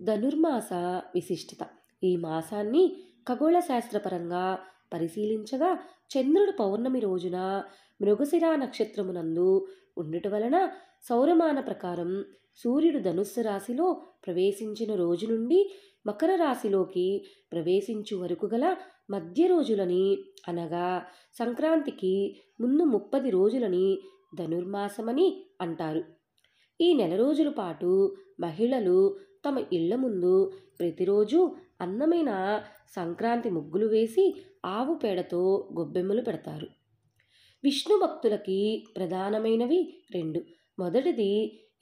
ధనుర్మాస విశిష్టత. ఈ మాసాన్ని ఖగోళ శాస్త్రపరంగా పరిశీలించగా చంద్రుడు పౌర్ణమి రోజున మృగశిర నక్షత్రమునందు ఉండుట వలన సౌరమాన ప్రకారం సూర్యుడు ధనుస్సు రాశిలో ప్రవేశించిన రోజు నుండి మకర రాశిలోకి ప్రవేశించు వరకు గల మధ్య రోజులని, అనగా సంక్రాంతికి ముందు 30 రోజులని ధనుర్మాసమని అంటారు. ఈ నెల రోజుల పాటు మహిళలు తమ ఇళ్ల ముందు ప్రతిరోజు అందమైన సంక్రాంతి ముగ్గులు వేసి ఆవు పేడతో గొబ్బెమ్మలు పెడతారు. విష్ణు భక్తులకి ప్రధానమైనవి రెండు. మొదటిది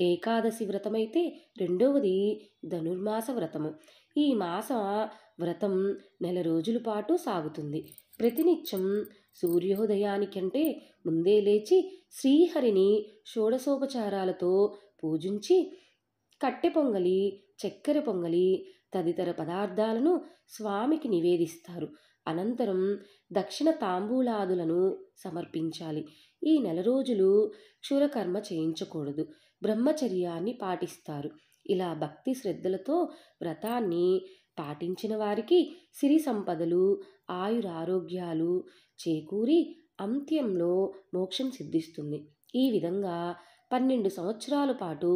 ఏకాదశి వ్రతమైతే రెండవది ధనుర్మాస వ్రతము. ఈ మాస వ్రతం నెల రోజుల పాటు సాగుతుంది. ప్రతినిత్యం సూర్యోదయానికంటే ముందే లేచి శ్రీహరిని షోడశోపచారాలతో పూజించి కట్టె పొంగలి, చక్కెర పొంగలి తదితర పదార్థాలను స్వామికి నివేదిస్తారు. అనంతరం దక్షిణ తాంబూలాదులను సమర్పించాలి. ఈ నెల రోజులు క్షురకర్మ చేయించకూడదు. బ్రహ్మచర్యాన్ని పాటిస్తారు. ఇలా భక్తి శ్రద్ధలతో వ్రతాన్ని పాటించిన వారికి సిరి సంపదలు, ఆయురారోగ్యాలు చేకూరి అంత్యంలో మోక్షం సిద్ధిస్తుంది. ఈ విధంగా 12 సంవత్సరాల పాటు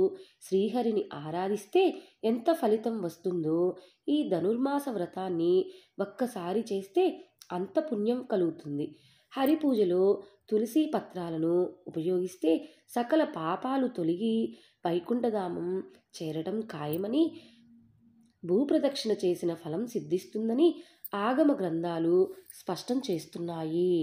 శ్రీహరిని ఆరాధిస్తే ఎంత ఫలితం వస్తుందో ఈ ధనుర్మాస వ్రతాన్ని ఒక్కసారి చేస్తే అంత పుణ్యం కలుగుతుంది. హరి పూజలో తులసి పత్రాలను ఉపయోగిస్తే సకల పాపాలు తొలగి వైకుంఠధామం చేరటం ఖాయమని, భూప్రదక్షిణ చేసిన ఫలం సిద్ధిస్తుందని ఆగమ గ్రంథాలు స్పష్టం చేస్తున్నాయి.